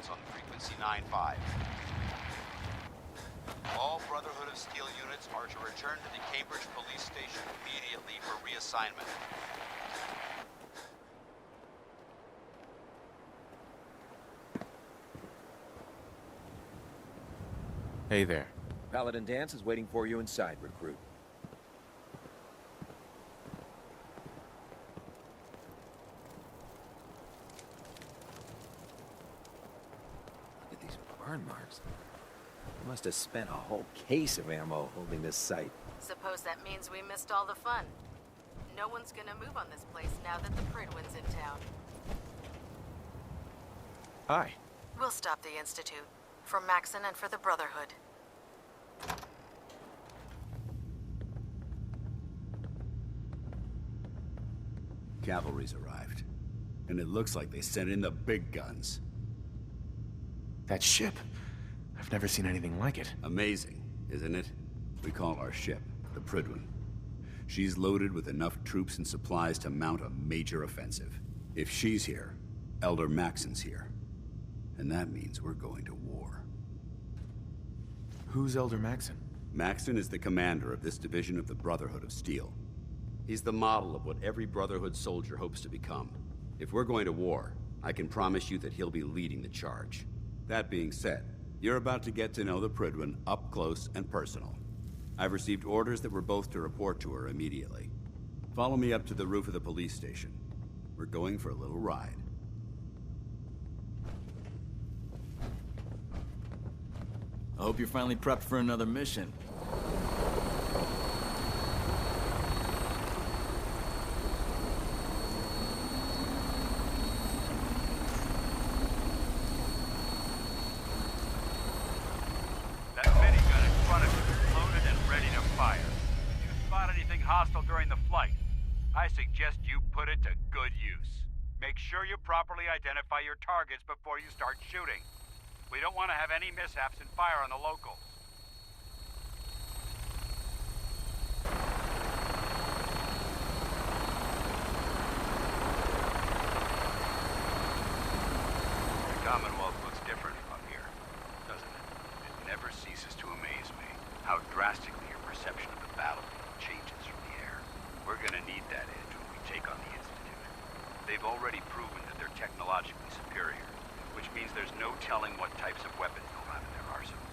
surveillance on frequency 9-5. All Brotherhood of Steel units are to return to the Cambridge police station immediately for reassignment. Hey there. Paladin Dance is waiting for you inside, recruit. Look at these burn marks. You must have spent a whole case of ammo holding this site. Suppose that means we missed all the fun. No one's gonna move on this place now that the Prydwen's in town. Hi. We'll stop the Institute. For Maxon and for the Brotherhood. Cavalry's arrived. And it looks like they sent in the big guns. That ship. I've never seen anything like it. Amazing, isn't it? We call our ship the Prydwen. She's loaded with enough troops and supplies to mount a major offensive. If she's here, Elder Maxon's here. And that means we're going to war. Who's Elder Maxon? Maxon is the commander of this division of the Brotherhood of Steel. He's the model of what every Brotherhood soldier hopes to become. If we're going to war, I can promise you that he'll be leading the charge. That being said, you're about to get to know the Prydwen up close and personal. I've received orders that we're both to report to her immediately. Follow me up to the roof of the police station. We're going for a little ride. I hope you're finally prepped for another mission. That minigun in front of you is loaded and ready to fire. If you spot anything hostile during the flight, I suggest you put it to good use. Make sure you properly identify your targets before you start shooting. We don't want to have any mishaps and fire on the locals. The Commonwealth looks different from up here, doesn't it? It never ceases to amaze me how drastically your perception of the battlefield changes from the air. We're gonna need that edge when we take on the Institute. They've already proven that they're technologically superior, which means there's no telling what types of weapons they'll have in their arsenal.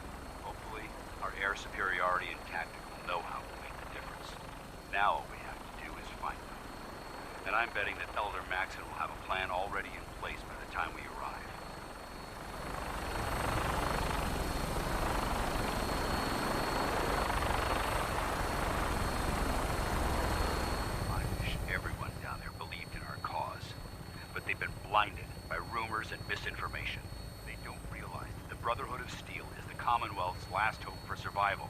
Hopefully, our air superiority and tactical know-how will make the difference. Now all we have to do is find them. And I'm betting that Elder Maxon will have a plan already in place by the time we arrive. I wish everyone down there believed in our cause, but they've been blinded by rumors and misinformation. They don't realize that the Brotherhood of Steel is the Commonwealth's last hope for survival.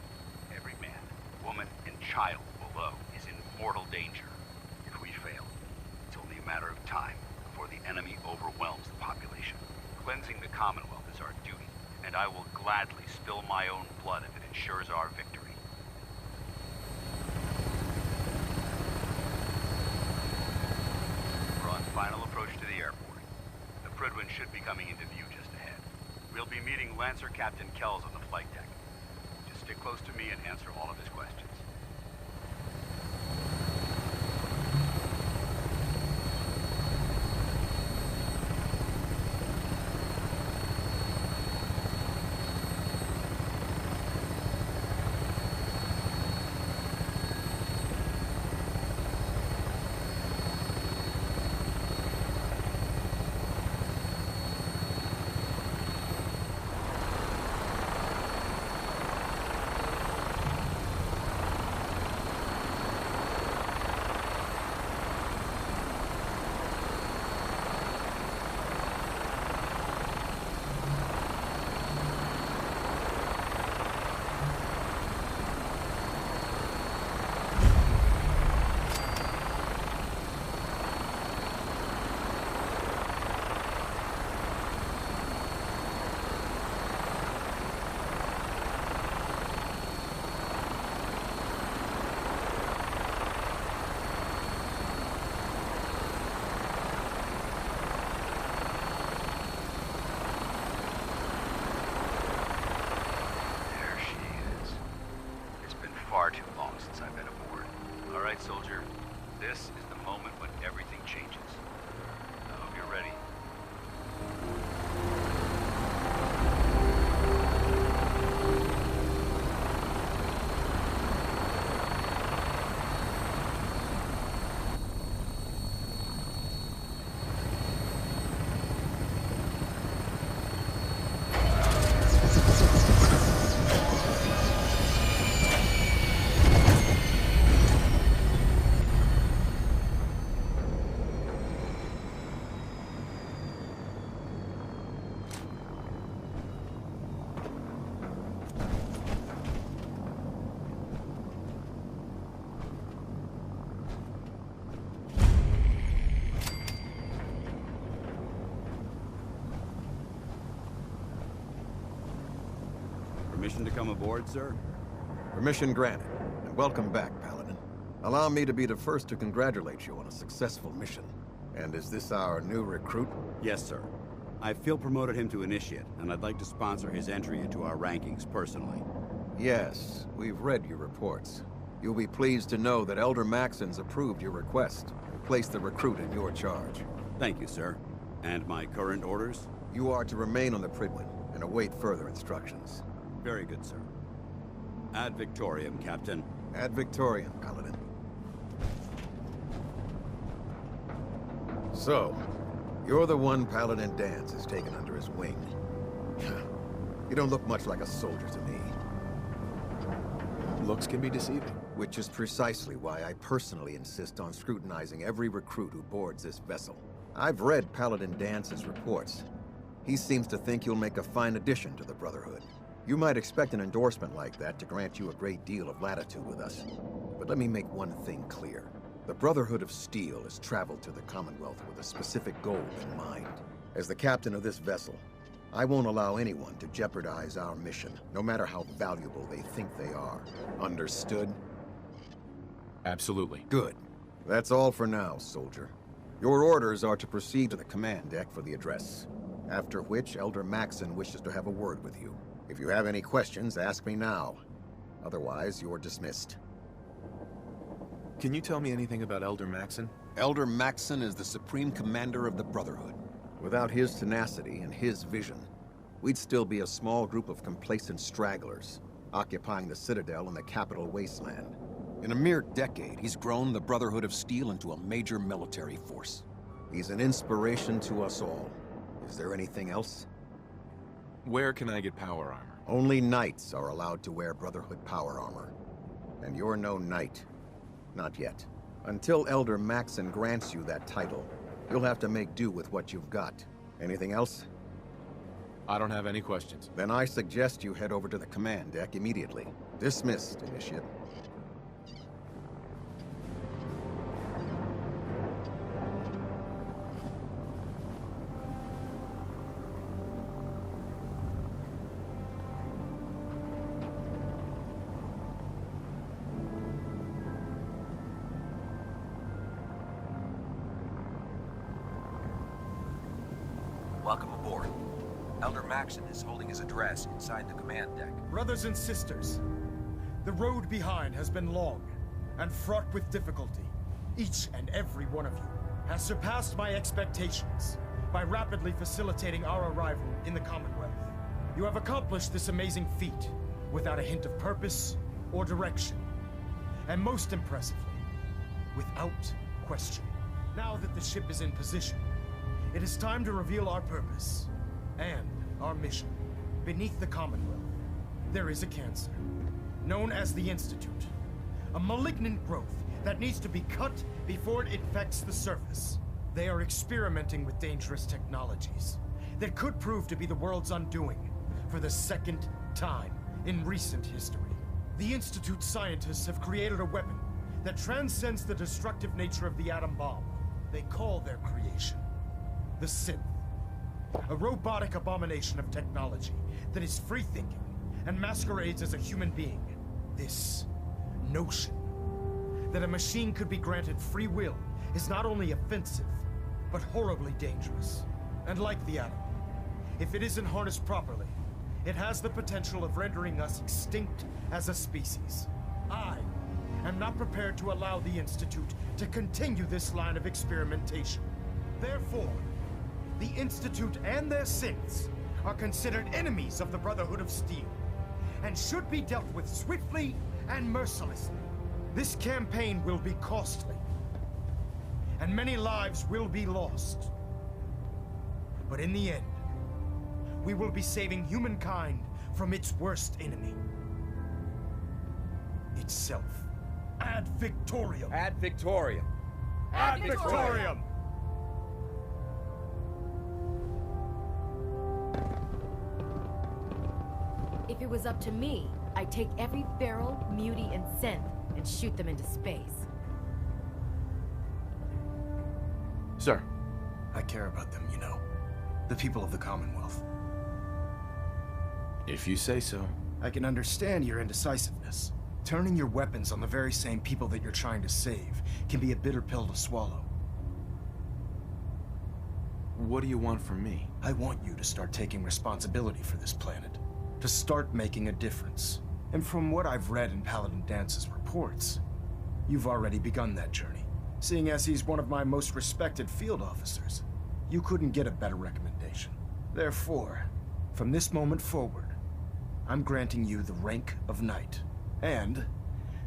Every man, woman, and child below is in mortal danger. If we fail, it's only a matter of time before the enemy overwhelms the population. Cleansing the Commonwealth is our duty, and I will gladly spill my own blood if it ensures our victory. We're on final approach to the airport. The Prydwen should be coming into view just ahead. We'll be meeting Lancer Captain Kells on the flight deck. Just stick close to me and answer all of his questions. right, soldier. This is the moment when everything changes. I hope you're ready. Permission to come aboard, sir? Permission granted, and welcome back, Paladin. Allow me to be the first to congratulate you on a successful mission. And is this our new recruit? Yes, sir. I feel promoted him to initiate, and I'd like to sponsor his entry into our rankings personally. Yes, we've read your reports. You'll be pleased to know that Elder Maxon's approved your request and placed the recruit in your charge. Thank you, sir. And my current orders? You are to remain on the Prydwen and await further instructions. Very good, sir. Ad Victoriam, Captain. Ad Victoriam, Paladin. So, you're the one Paladin Danse has taken under his wing. You don't look much like a soldier to me. Looks can be deceiving. Which is precisely why I personally insist on scrutinizing every recruit who boards this vessel. I've read Paladin Dance's reports. He seems to think you'll make a fine addition to the Brotherhood. You might expect an endorsement like that to grant you a great deal of latitude with us. But let me make one thing clear. The Brotherhood of Steel has traveled to the Commonwealth with a specific goal in mind. As the captain of this vessel, I won't allow anyone to jeopardize our mission, no matter how valuable they think they are. Understood? Absolutely. Good. That's all for now, soldier. Your orders are to proceed to the command deck for the address. After which, Elder Maxon wishes to have a word with you. If you have any questions, ask me now. Otherwise, you're dismissed. Can you tell me anything about Elder Maxon? Elder Maxon is the Supreme Commander of the Brotherhood. Without his tenacity and his vision, we'd still be a small group of complacent stragglers, occupying the Citadel and the capital wasteland. In a mere decade, he's grown the Brotherhood of Steel into a major military force. He's an inspiration to us all. Is there anything else? Where can I get power armor? Only knights are allowed to wear Brotherhood power armor. And you're no knight. Not yet. Until Elder Maxon grants you that title, you'll have to make do with what you've got. Anything else? I don't have any questions. Then I suggest you head over to the command deck immediately. Dismissed, Initiate. Welcome aboard. Elder Maxon is holding his address inside the command deck. Brothers and sisters, the road behind has been long and fraught with difficulty. Each and every one of you has surpassed my expectations by rapidly facilitating our arrival in the Commonwealth. You have accomplished this amazing feat without a hint of purpose or direction. And most impressively, without question. Now that the ship is in position, it is time to reveal our purpose and our mission. Beneath the Commonwealth, there is a cancer, known as the Institute. A malignant growth that needs to be cut before it infects the surface. They are experimenting with dangerous technologies that could prove to be the world's undoing for the second time in recent history. The Institute scientists have created a weapon that transcends the destructive nature of the atom bomb. They call their creation the Synth. A robotic abomination of technology that is free-thinking and masquerades as a human being. This notion that a machine could be granted free will is not only offensive, but horribly dangerous. And like the atom, if it isn't harnessed properly, it has the potential of rendering us extinct as a species. I am not prepared to allow the Institute to continue this line of experimentation. Therefore, the Institute and their synths are considered enemies of the Brotherhood of Steel, and should be dealt with swiftly and mercilessly. This campaign will be costly, and many lives will be lost. But in the end, we will be saving humankind from its worst enemy. Itself. Ad Victoriam! Ad Victoriam! Ad Victoriam! If it was up to me, I'd take every Feral, Mutie, and Synth and shoot them into space. Sir. I care about them, you know. The people of the Commonwealth. If you say so. I can understand your indecisiveness. Turning your weapons on the very same people that you're trying to save can be a bitter pill to swallow. What do you want from me? I want you to start taking responsibility for this planet. To start making a difference. And from what I've read in Paladin Dance's reports, you've already begun that journey. Seeing as he's one of my most respected field officers, you couldn't get a better recommendation. Therefore, from this moment forward, I'm granting you the rank of Knight. And,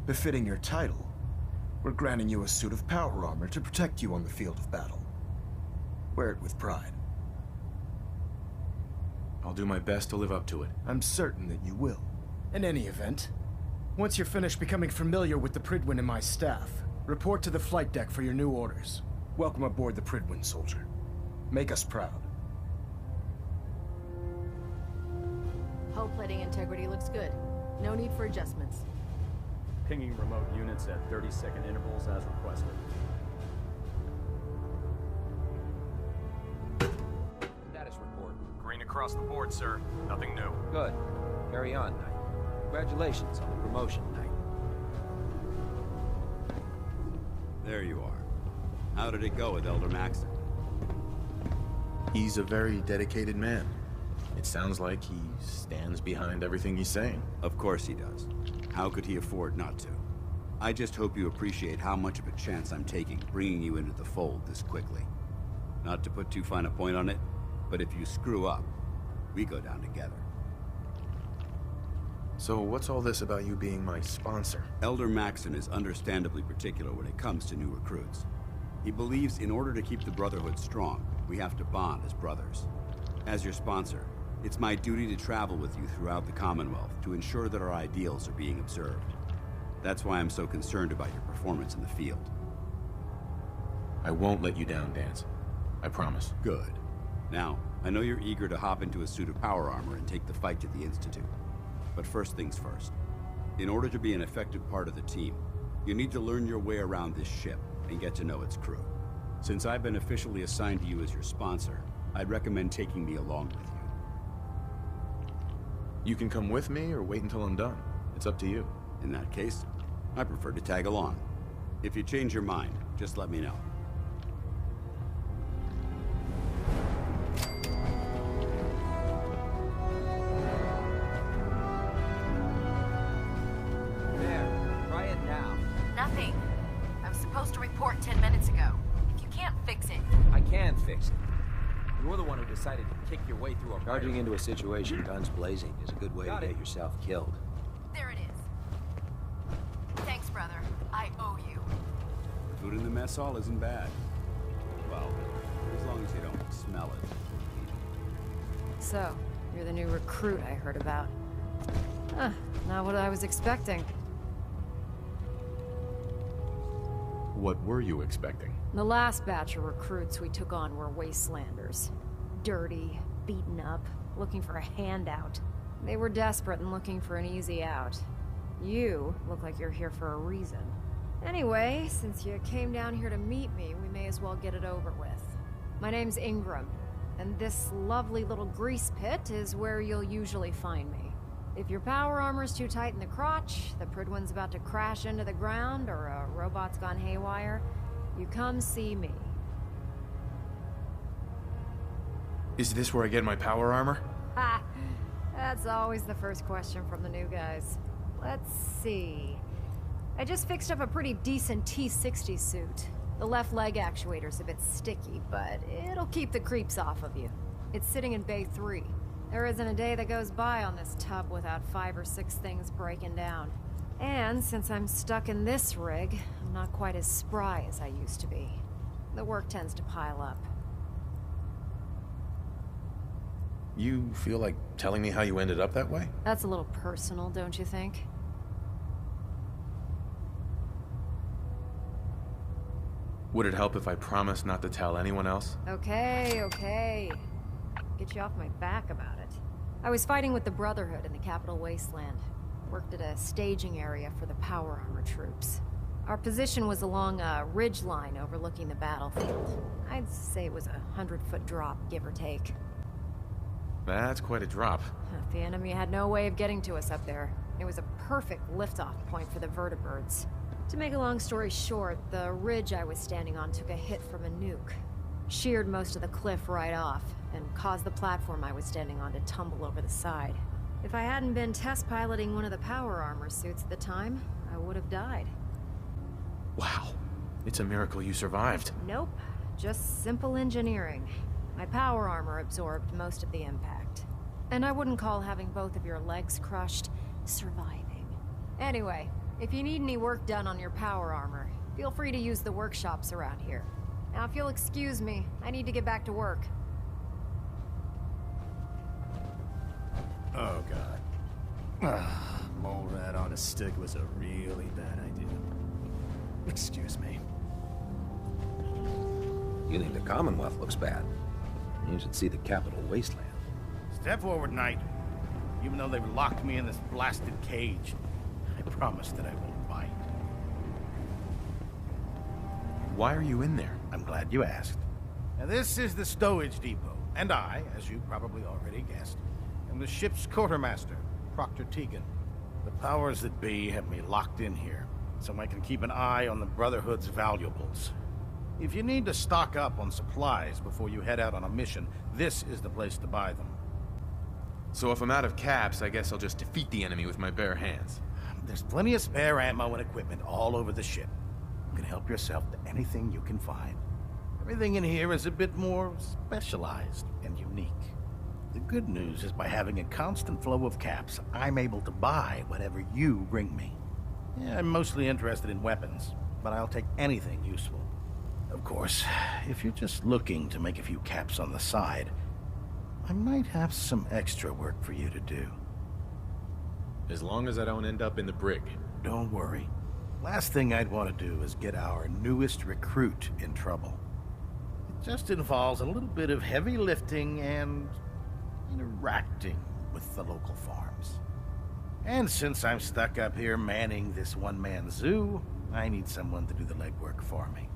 befitting your title, we're granting you a suit of power armor to protect you on the field of battle. Wear it with pride. I'll do my best to live up to it. I'm certain that you will. In any event, once you're finished becoming familiar with the Prydwen and my staff, report to the flight deck for your new orders. Welcome aboard the Prydwen, soldier. Make us proud. Hull plating integrity looks good. No need for adjustments. Pinging remote units at 30-second intervals as requested. Status report. Green across the board, sir. Nothing new. Good. Carry on, Knight. Congratulations on the promotion, Knight. There you are. How did it go with Elder Maxon? He's a very dedicated man. It sounds like he stands behind everything he's saying. Of course he does. How could he afford not to? I just hope you appreciate how much of a chance I'm taking bringing you into the fold this quickly. Not to put too fine a point on it, but if you screw up, we go down together. So what's all this about you being my sponsor? Elder Maxon is understandably particular when it comes to new recruits. He believes in order to keep the Brotherhood strong, we have to bond as brothers. As your sponsor, it's my duty to travel with you throughout the Commonwealth to ensure that our ideals are being observed. That's why I'm so concerned about your performance in the field. I won't let you down, Dance. I promise. Good. Now, I know you're eager to hop into a suit of power armor and take the fight to the Institute. But first things first. In order to be an effective part of the team, you need to learn your way around this ship and get to know its crew. Since I've been officially assigned to you as your sponsor, I'd recommend taking me along with you. You can come with me or wait until I'm done. It's up to you. In that case, I prefer to tag along. If you change your mind, just let me know. There, try it now. Nothing. I was supposed to report 10 minutes ago. If you can't fix it... I can fix it. You're the one who decided to kick your way through a... Charging into a situation guns blazing is a good way to get yourself killed. There it is. Thanks, brother. I owe you. Food in the mess hall isn't bad. Well, as long as you don't smell it. So, you're the new recruit I heard about. Huh, not what I was expecting. What were you expecting? The last batch of recruits we took on were wastelanders. Dirty, beaten up, looking for a handout. They were desperate and looking for an easy out. You look like you're here for a reason. Anyway, since you came down here to meet me, we may as well get it over with. My name's Ingram, and this lovely little grease pit is where you'll usually find me. If your power armor's too tight in the crotch, the Prydwen's about to crash into the ground, or a robot's gone haywire, you come see me. Is this where I get my power armor? Ha! That's always the first question from the new guys. Let's see. I just fixed up a pretty decent T-60 suit. The left leg actuator's a bit sticky, but it'll keep the creeps off of you. It's sitting in Bay 3. There isn't a day that goes by on this tub without 5 or 6 things breaking down. And since I'm stuck in this rig, I'm not quite as spry as I used to be. The work tends to pile up. You feel like telling me how you ended up that way? That's a little personal, don't you think? Would it help if I promised not to tell anyone else? Okay. Get you off my back about it. I was fighting with the Brotherhood in the Capital Wasteland. Worked at a staging area for the power armor troops. Our position was along a ridge line overlooking the battlefield. I'd say it was a 100-foot drop, give or take. That's quite a drop. The enemy had no way of getting to us up there. It was a perfect liftoff point for the vertibirds. To make a long story short, the ridge I was standing on took a hit from a nuke. Sheared most of the cliff right off, and caused the platform I was standing on to tumble over the side. If I hadn't been test piloting one of the power armor suits at the time, I would have died. Wow. It's a miracle you survived. Nope. Just simple engineering. My power armor absorbed most of the impact. And I wouldn't call having both of your legs crushed surviving. Anyway, if you need any work done on your power armor, feel free to use the workshops around here. Now, if you'll excuse me, I need to get back to work. Oh, God. Mole rat on a stick was a really bad idea. Excuse me. You think the Commonwealth looks bad? You should see the Capital Wasteland. Step forward, Knight. Even though they've locked me in this blasted cage, I promise that I won't bite. Why are you in there? I'm glad you asked. Now, this is the stowage depot, and I, as you probably already guessed, am the ship's quartermaster, Proctor Tegan. The powers that be have me locked in here, so I can keep an eye on the Brotherhood's valuables. If you need to stock up on supplies before you head out on a mission, this is the place to buy them. So if I'm out of caps, I guess I'll just defeat the enemy with my bare hands. There's plenty of spare ammo and equipment all over the ship. You can help yourself to anything you can find. Everything in here is a bit more specialized and unique. The good news is by having a constant flow of caps, I'm able to buy whatever you bring me. Yeah, I'm mostly interested in weapons, but I'll take anything useful. Of course, if you're just looking to make a few caps on the side, I might have some extra work for you to do. As long as I don't end up in the brig. Don't worry. Last thing I'd want to do is get our newest recruit in trouble. It just involves a little bit of heavy lifting and interacting with the local farms. And since I'm stuck up here manning this one-man zoo, I need someone to do the legwork for me.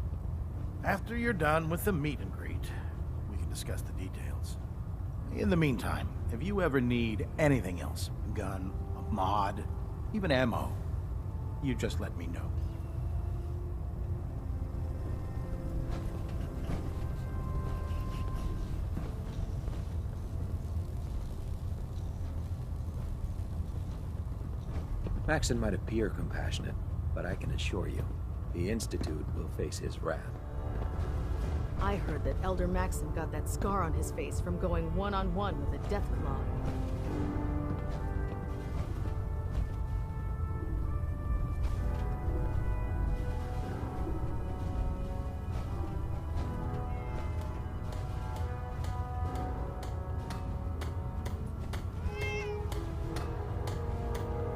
After you're done with the meet and greet, we can discuss the details. In the meantime, if you ever need anything else, a gun, a mod, even ammo, you just let me know. Maxon might appear compassionate, but I can assure you, the Institute will face his wrath. I heard that Elder Maxon got that scar on his face from going one-on-one with a Deathclaw.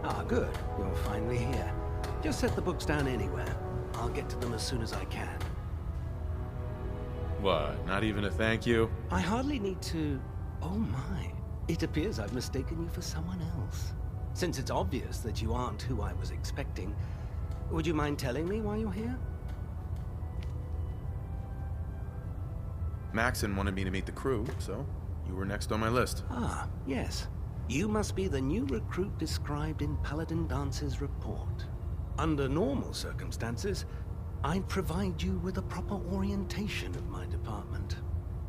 Ah, good. You're finally here. Just set the books down anywhere. I'll get to them as soon as I can. What, not even a thank you? I hardly need to... Oh my. It appears I've mistaken you for someone else. Since it's obvious that you aren't who I was expecting, would you mind telling me why you're here? Maxon wanted me to meet the crew, so you were next on my list. Ah, yes. You must be the new recruit described in Paladin Dance's report. Under normal circumstances, I'd provide you with a proper orientation of my department.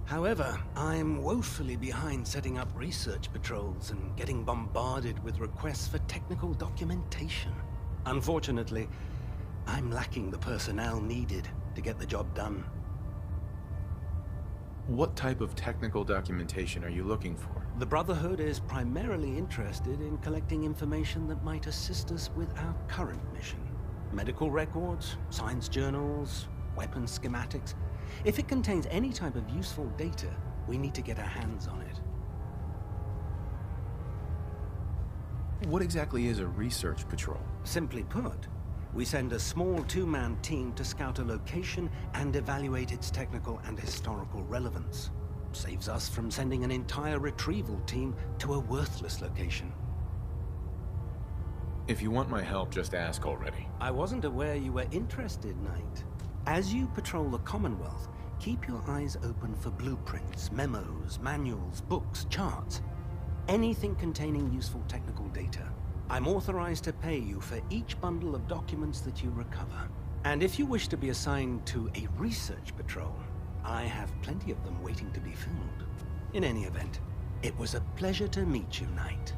However, I'm woefully behind setting up research patrols and getting bombarded with requests for technical documentation. Unfortunately, I'm lacking the personnel needed to get the job done. What type of technical documentation are you looking for? The Brotherhood is primarily interested in collecting information that might assist us with our current mission. Medical records, science journals, weapons schematics. If it contains any type of useful data, we need to get our hands on it. What exactly is a research patrol? Simply put, we send a small two-man team to scout a location and evaluate its technical and historical relevance. Saves us from sending an entire retrieval team to a worthless location. If you want my help, just ask already. I wasn't aware you were interested, Knight. As you patrol the Commonwealth, keep your eyes open for blueprints, memos, manuals, books, charts. Anything containing useful technical data. I'm authorized to pay you for each bundle of documents that you recover. And if you wish to be assigned to a research patrol, I have plenty of them waiting to be filled. In any event, it was a pleasure to meet you, Knight.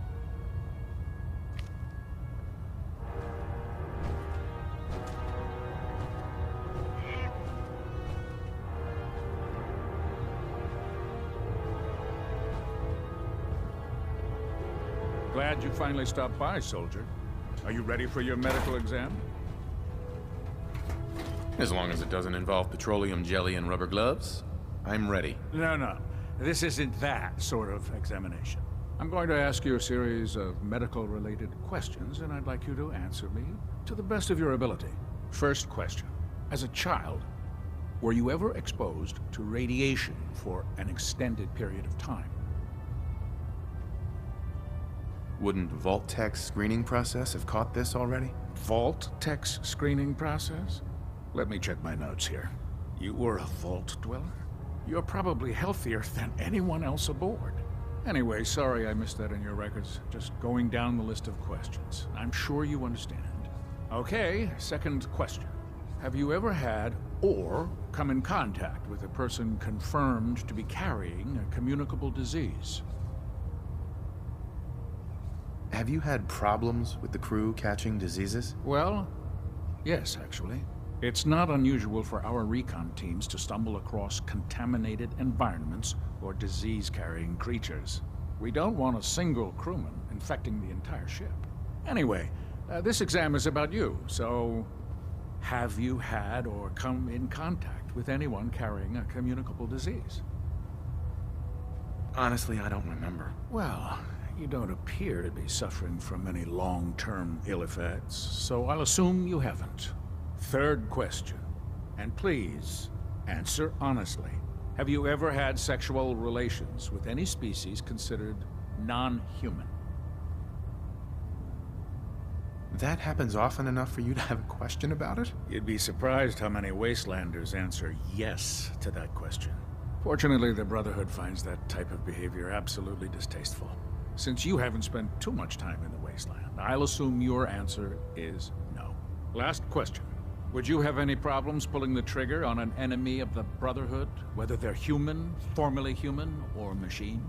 Glad you finally stopped by, soldier. Are you ready for your medical exam? As long as it doesn't involve petroleum jelly and rubber gloves, I'm ready. No. This isn't that sort of examination. I'm going to ask you a series of medical-related questions, and I'd like you to answer me to the best of your ability. First question. As a child, were you ever exposed to radiation for an extended period of time? Wouldn't Vault-Tech's screening process have caught this already? Vault-Tech's screening process? Let me check my notes here. You were a Vault Dweller? You're probably healthier than anyone else aboard. Anyway, sorry I missed that in your records. Just going down the list of questions. I'm sure you understand. Okay, second question. Have you ever had or come in contact with a person confirmed to be carrying a communicable disease? Have you had problems with the crew catching diseases? Well, yes, actually. It's not unusual for our recon teams to stumble across contaminated environments or disease-carrying creatures. We don't want a single crewman infecting the entire ship. Anyway, this exam is about you, so have you had or come in contact with anyone carrying a communicable disease? Honestly, I don't remember. Well, you don't appear to be suffering from any long-term ill effects, so I'll assume you haven't. Third question, and please, answer honestly. Have you ever had sexual relations with any species considered non-human? That happens often enough for you to have a question about it? You'd be surprised how many Wastelanders answer yes to that question. Fortunately, the Brotherhood finds that type of behavior absolutely distasteful. Since you haven't spent too much time in the Wasteland, I'll assume your answer is no. Last question. Would you have any problems pulling the trigger on an enemy of the Brotherhood, whether they're human, formerly human, or machine?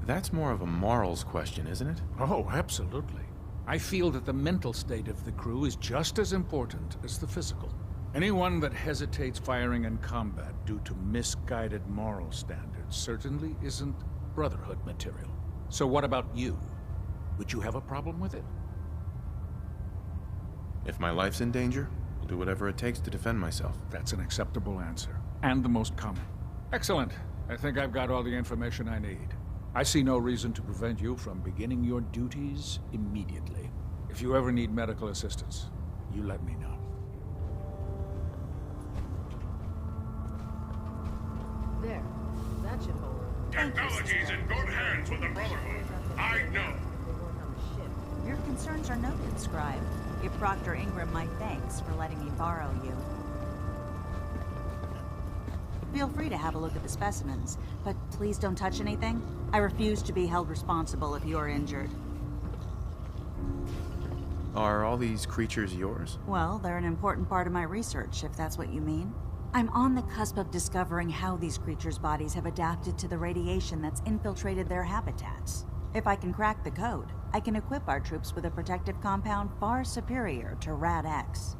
That's more of a morals question, isn't it? Oh, absolutely. I feel that the mental state of the crew is just as important as the physical. Anyone that hesitates firing in combat due to misguided moral standards certainly isn't Brotherhood material. So what about you? Would you have a problem with it? If my life's in danger, I'll do whatever it takes to defend myself. That's an acceptable answer, and the most common. Excellent. I think I've got all the information I need. I see no reason to prevent you from beginning your duties immediately. If you ever need medical assistance, you let me know. There. That should hold. Technology's in good hands with the Brotherhood. I know. Your concerns are noted, Scribe. Give Proctor Ingram my thanks for letting me borrow you. Feel free to have a look at the specimens, but please don't touch anything. I refuse to be held responsible if you're injured. Are all these creatures yours? Well, they're an important part of my research, if that's what you mean. I'm on the cusp of discovering how these creatures' bodies have adapted to the radiation that's infiltrated their habitats. If I can crack the code, I can equip our troops with a protective compound far superior to Rad-X.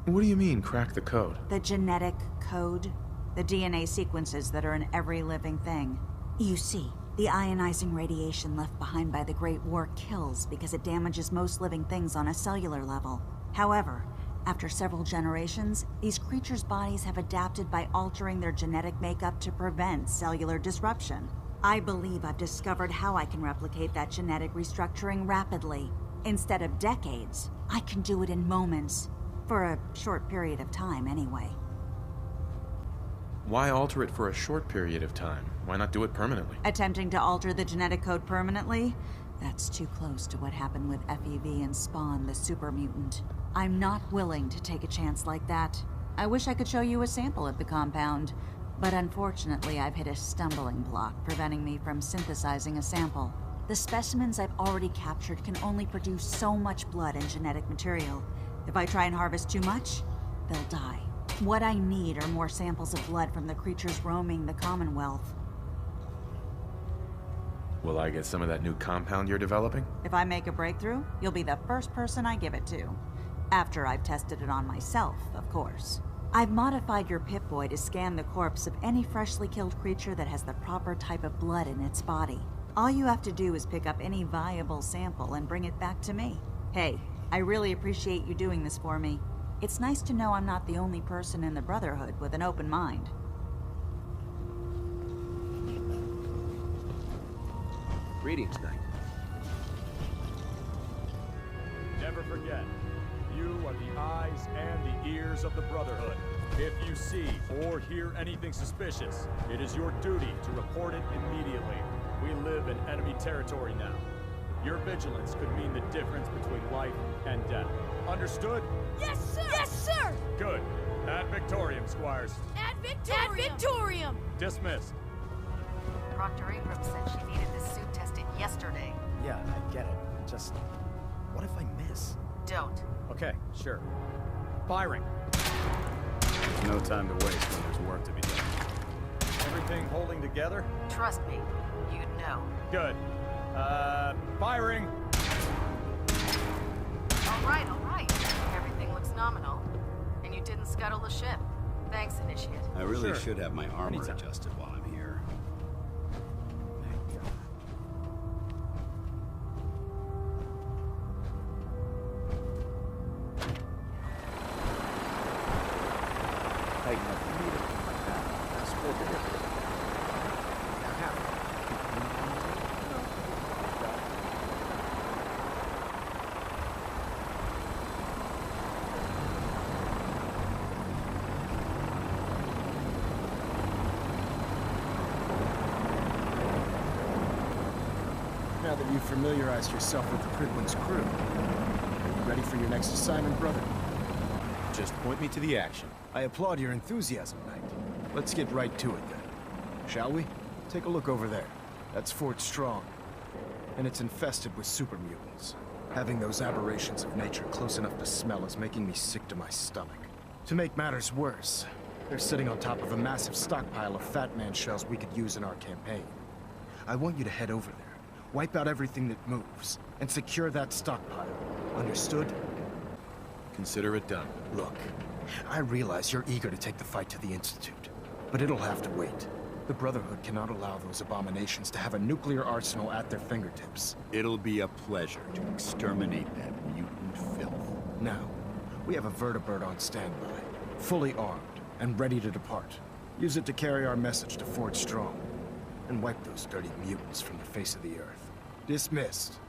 What do you mean, crack the code? The genetic code. The DNA sequences that are in every living thing. You see, the ionizing radiation left behind by the Great War kills because it damages most living things on a cellular level. However, after several generations, these creatures' bodies have adapted by altering their genetic makeup to prevent cellular disruption. I believe I've discovered how I can replicate that genetic restructuring rapidly. Instead of decades, I can do it in moments. For a short period of time, anyway. Why alter it for a short period of time? Why not do it permanently? Attempting to alter the genetic code permanently? That's too close to what happened with FEV and Spawn, the super mutant. I'm not willing to take a chance like that. I wish I could show you a sample of the compound, but unfortunately I've hit a stumbling block preventing me from synthesizing a sample. The specimens I've already captured can only produce so much blood and genetic material. If I try and harvest too much, they'll die. What I need are more samples of blood from the creatures roaming the Commonwealth. Will I get some of that new compound you're developing? If I make a breakthrough, you'll be the first person I give it to. After I've tested it on myself, of course. I've modified your Pip-Boy to scan the corpse of any freshly killed creature that has the proper type of blood in its body. All you have to do is pick up any viable sample and bring it back to me. Hey, I really appreciate you doing this for me. It's nice to know I'm not the only person in the Brotherhood with an open mind. Greetings, Knight. Never forget, you are the eyes and the ears of the Brotherhood. If you see or hear anything suspicious, it is your duty to report it immediately. We live in enemy territory now. Your vigilance could mean the difference between life and death. Understood? Yes, sir! Yes, sir! Good. Ad Victorium, Squires. Ad Victorium! Ad Victorium! Dismissed. Proctor Abrams said she needed this suit tested yesterday. Yeah, I get it. Just, what if I miss? Don't. Okay, sure. Firing. There's no time to waste when there's work to be done. Everything holding together? Trust me, you'd know. Good. Firing! All right, all right. Everything looks nominal. And you didn't scuttle the ship. Thanks, Initiate. I really should have my armor adjusted while I'm here. Tighten up the meter like that. Split the difference. Now that you've familiarized yourself with the Prydwen's crew, are you ready for your next assignment, brother? Just point me to the action. I applaud your enthusiasm, Knight. Let's get right to it, then. Shall we? Take a look over there. That's Fort Strong. And it's infested with super mutants. Having those aberrations of nature close enough to smell is making me sick to my stomach. To make matters worse, they're sitting on top of a massive stockpile of Fat Man shells we could use in our campaign. I want you to head over there, wipe out everything that moves, and secure that stockpile. Understood? Consider it done. Look, I realize you're eager to take the fight to the Institute, but it'll have to wait. The Brotherhood cannot allow those abominations to have a nuclear arsenal at their fingertips. It'll be a pleasure to exterminate that mutant filth. Now, we have a vertibird on standby, fully armed and ready to depart. Use it to carry our message to Fort Strong, and wipe those dirty mutants from the face of the earth. Dismissed.